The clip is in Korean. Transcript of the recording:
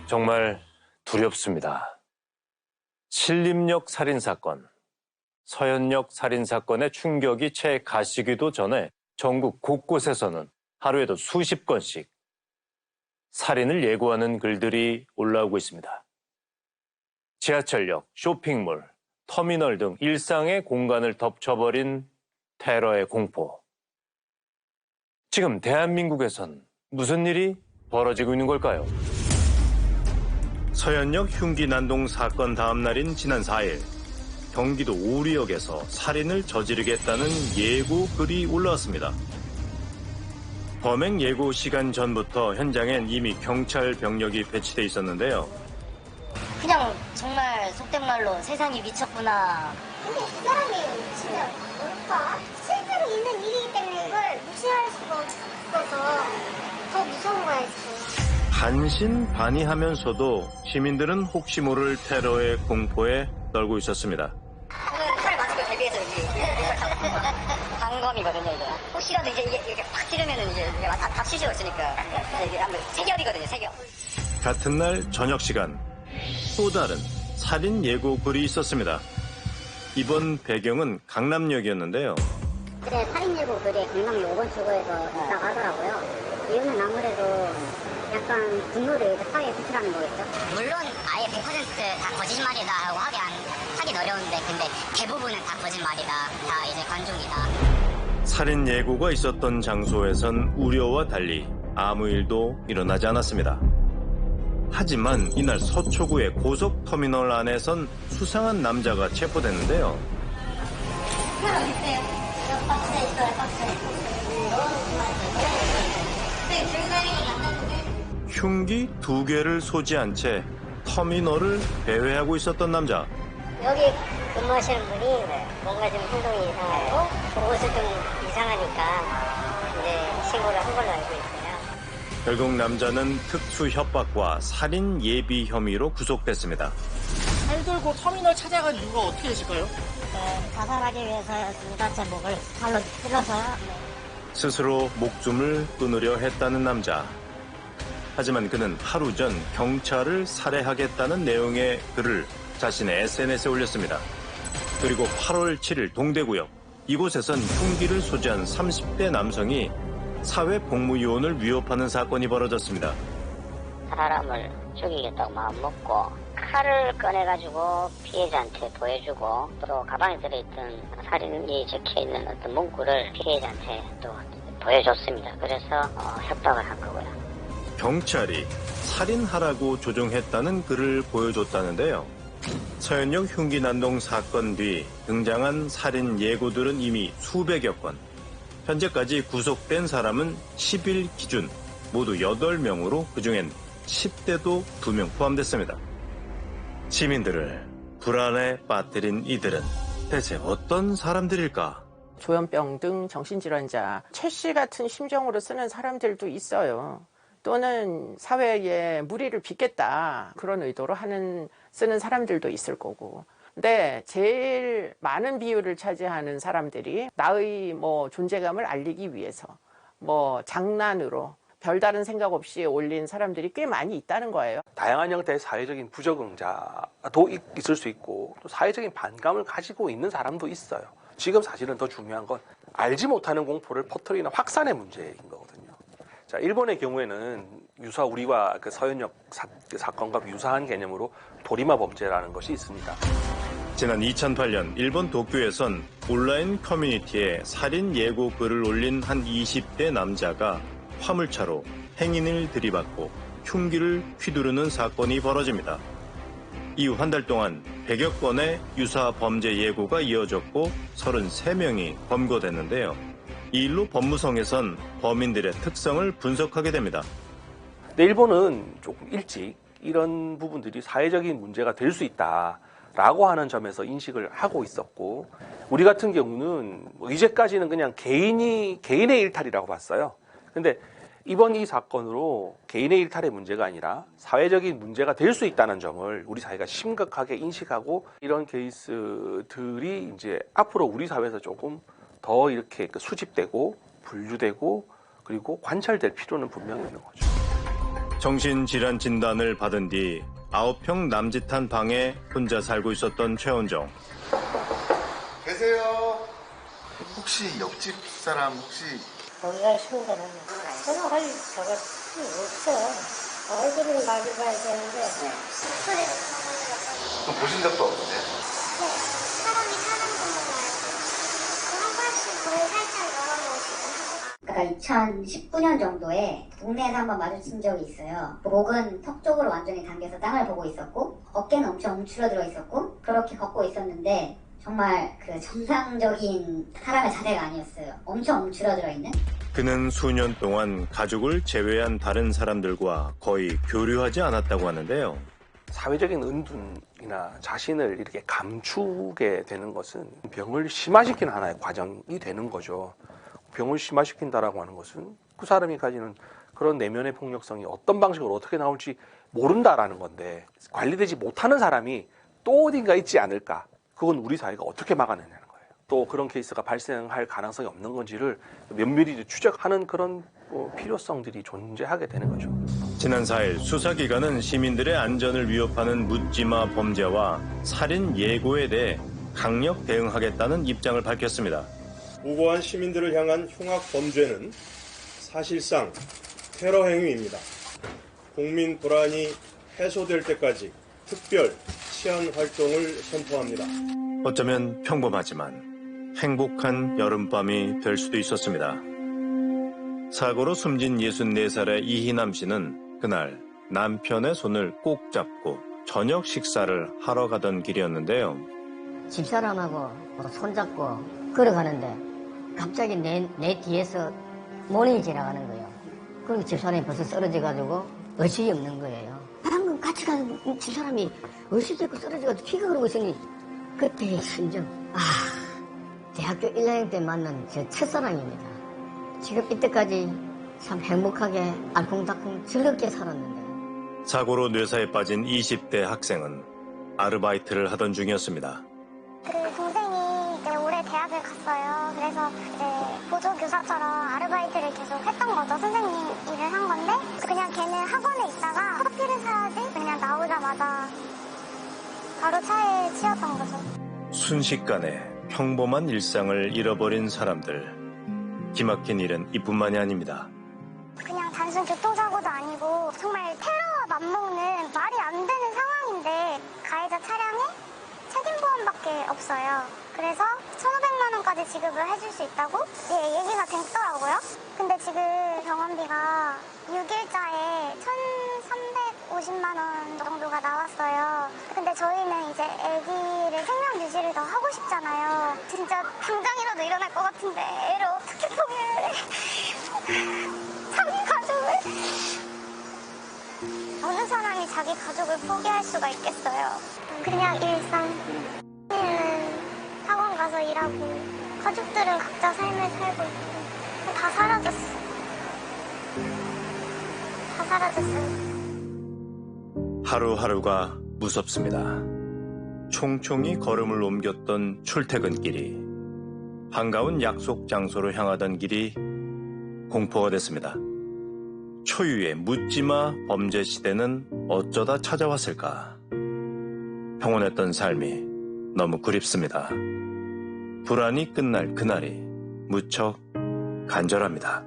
정말 두렵습니다. 신림역 살인사건, 서현역 살인사건의 충격이 채 가시기도 전에 전국 곳곳에서는 하루에도 수십 건씩 살인을 예고하는 글들이 올라오고 있습니다. 지하철역, 쇼핑몰, 터미널 등 일상의 공간을 덮쳐버린 테러의 공포. 지금 대한민국에선 무슨 일이 벌어지고 있는 걸까요? 서현역 흉기 난동 사건 다음 날인 지난 4일, 경기도 오리역에서 살인을 저지르겠다는 예고 글이 올라왔습니다. 범행 예고 시간 전부터 현장엔 이미 경찰 병력이 배치돼 있었는데요. 그냥 정말 속된 말로 세상이 미쳤구나. 근데 그 사람이 진짜 뭘까? 실제로 있는 일이기 때문에 이걸 무시할 수가 없어서 더 무서운 거야 지금. 반신반의하면서도 시민들은 혹시 모를 테러의 공포에 떨고 있었습니다. 저는 칼 맞은 걸 대비해서 여기 방검이거든요 이제. 혹시라도 이제 이게 팍 찌르면은 이제 다칠 수가 있으니까 이게 한번 세겹이거든요 세겹. 같은 날 저녁 시간 또 다른 살인 예고 글이 있었습니다. 이번 배경은 강남역이었는데요. 그래 살인 예고 글이 강남 5번 출구에서 있다고 하더라고요. 이유는 아무래도 약간 분노를 사회에 표출하는 거겠죠. 물론 아예 100%다 거짓말이다 하고 하긴 어려운데 근데 대부분은 다 거짓말이다. 다 이제 관종이다. 살인 예고가 있었던 장소에선 우려와 달리 아무 일도 일어나지 않았습니다. 하지만 이날 서초구의 고속터미널 안에선 수상한 남자가 체포됐는데요. 어디 있어요? 박스에 있어요 박스에. 흉기 2개를 소지한 채 터미널을 배회하고 있었던 남자. 여기 근무하시는 분이 뭔가 좀 행동이 이상하고 옷이 좀 이상하니까 이제 신고를 한 걸로 알고 있어요. 결국 남자는 특수 협박과 살인 예비 혐의로 구속됐습니다. 칼 들고 터미널 찾아간 이유가 어떻게 되실까요? 자살하기 위해서였습니다. 제 목을 칼로 찔러서요. 스스로 목숨을 끊으려 했다는 남자. 하지만 그는 하루 전 경찰을 살해하겠다는 내용의 글을 자신의 SNS에 올렸습니다. 그리고 8월 7일 동대구역 이곳에선 흉기를 소지한 30대 남성이 사회복무요원을 위협하는 사건이 벌어졌습니다. 사람을 죽이겠다고 마음먹고 칼을 꺼내가지고 피해자한테 보여주고 또 가방에 들어있던 살인이 적혀있는 어떤 문구를 피해자한테 또 보여줬습니다. 그래서 협박을 한 거고요. 경찰이 살인하라고 조종했다는 글을 보여줬다는데요. 서현역 흉기 난동 사건 뒤 등장한 살인 예고들은 이미 수백여 건. 현재까지 구속된 사람은 10일 기준 모두 8명으로 그중엔 10대도 2명 포함됐습니다. 시민들을 불안에 빠뜨린 이들은 대체 어떤 사람들일까? 조현병 등 정신질환자, 최 씨 같은 심정으로 쓰는 사람들도 있어요. 또는 사회에 무리를 빚겠다 그런 의도로 쓰는 사람들도 있을 거고. 근데 제일 많은 비율을 차지하는 사람들이 나의 존재감을 알리기 위해서 장난으로 별다른 생각 없이 올린 사람들이 꽤 많이 있다는 거예요. 다양한 형태의 사회적인 부적응자도 있을 수 있고 또 사회적인 반감을 가지고 있는 사람도 있어요. 지금 사실은 더 중요한 건 알지 못하는 공포를 퍼뜨리는 확산의 문제인 거거든요. 자, 일본의 경우에는 우리와 그 서현역 사건과 유사한 개념으로 도리마 범죄라는 것이 있습니다. 지난 2008년 일본 도쿄에선 온라인 커뮤니티에 살인 예고 글을 올린 한 20대 남자가 화물차로 행인을 들이받고 흉기를 휘두르는 사건이 벌어집니다. 이후 한 달 동안 100여 건의 유사 범죄 예고가 이어졌고 33명이 검거됐는데요. 이 일로 법무성에선 범인들의 특성을 분석하게 됩니다. 근데 일본은 조금 일찍 이런 부분들이 사회적인 문제가 될 수 있다라고 하는 점에서 인식을 하고 있었고, 우리 같은 경우는 이제까지는 그냥 개인의 일탈이라고 봤어요. 근데 이번 이 사건으로 개인의 일탈의 문제가 아니라 사회적인 문제가 될 수 있다는 점을 우리 사회가 심각하게 인식하고, 이런 케이스들이 이제 앞으로 우리 사회에서 조금 더 이렇게 수집되고 분류되고 그리고 관찰될 필요는 분명히 있는 거죠. 정신질환 진단을 받은 뒤 9평 남짓한 방에 혼자 살고 있었던 최원정. 계세요. 혹시 옆집 사람 혹시 거기가 힘들어요. 저는 할 저거 없어. 얼굴을 마주 봐야 되는데. 좀 보신 적도 없으세요? 사람이 사는 분만 알고 한 번씩 문을 살짝 열어놓으시고 그러니까 2019년 정도에 동네에서 한번 마주친 적이 있어요. 목은 턱 쪽으로 완전히 당겨서 땅을 보고 있었고 어깨는 엄청 움츠러들어 있었고 그렇게 걷고 있었는데 정말 그 정상적인 사람의 자세가 아니었어요. 엄청 움츠러들어 있는. 그는 수년 동안 가족을 제외한 다른 사람들과 거의 교류하지 않았다고 하는데요. 사회적인 은둔이나 자신을 이렇게 감추게 되는 것은 병을 심화시키는 하나의 과정이 되는 거죠. 병을 심화시킨다라고 하는 것은 그 사람이 가지는 그런 내면의 폭력성이 어떤 방식으로 어떻게 나올지 모른다라는 건데 관리되지 못하는 사람이 또 어딘가 있지 않을까? 그건 우리 사회가 어떻게 막아내냐는 거예요. 또 그런 케이스가 발생할 가능성이 없는 건지를 면밀히 추적하는 그런 필요성들이 존재하게 되는 거죠. 지난 4일 수사기관은 시민들의 안전을 위협하는 묻지마 범죄와 살인 예고에 대해 강력 대응하겠다는 입장을 밝혔습니다. 무고한 시민들을 향한 흉악 범죄는 사실상 테러 행위입니다. 국민 불안이 해소될 때까지 특별 치안 활동을 선포합니다. 어쩌면 평범하지만 행복한 여름밤이 될 수도 있었습니다. 사고로 숨진 64살의 이희남 씨는 그날 남편의 손을 꼭 잡고 저녁 식사를 하러 가던 길이었는데요. 집사람하고 손잡고 걸어가는데 갑자기 내 뒤에서 모닝이 지나가는 거예요. 그리고 집사람이 벌써 쓰러져가지고 의식이 없는 거예요. 방금 같이 가는 집사람이 의식이 없고 쓰러져가지고 피가 흐르고 있으니 그때의 심정. 대학교 1학년 때 만난 제 첫사랑입니다. 지금 이때까지 참 행복하게 알콩달콩 즐겁게 살았는데. 사고로 뇌사에 빠진 20대 학생은 아르바이트를 하던 중이었습니다. 그 동생이 이제 올해 대학을 갔어요. 그래서 이제 보조교사처럼 아르바이트를 계속 했던 거죠. 선생님 일을 한 건데 그냥 걔는 학원에 있다가 커피를 사야지 그냥 나오자마자 바로 차에 치였던 거죠. 순식간에 평범한 일상을 잃어버린 사람들. 기막힌 일은 이뿐만이 아닙니다. 그냥 단순 교통사고도 아니고 정말 테러와 맞먹는 말이 안 되는 상황인데 가해자 차량에 책임보험밖에 없어요. 그래서 1,500만 원까지 지급을 해줄 수 있다고 얘기가 됐더라고요. 근데 지금 병원비가 6일자에 1,350만 원 정도가 나왔어요. 근데 저희는 이제 아기를 생명 유지를 더 하고 싶잖아요. 진짜 당장이라도 일어날 것 같은데 애를 어떻게 포기해. 자기 가족을. 어느 사람이 자기 가족을 포기할 수가 있겠어요. 그냥 일상. 학원 가서 일하고 가족들은 각자 삶을 살고 있고 다 사라졌어. 다 사라졌어요. 하루하루가 무섭습니다. 총총히 걸음을 옮겼던 출퇴근길이 반가운 약속 장소로 향하던 길이 공포가 됐습니다. 초유의 묻지마 범죄 시대는 어쩌다 찾아왔을까? 평온했던 삶이 너무 그립습니다. 불안이 끝날 그날이 무척 간절합니다.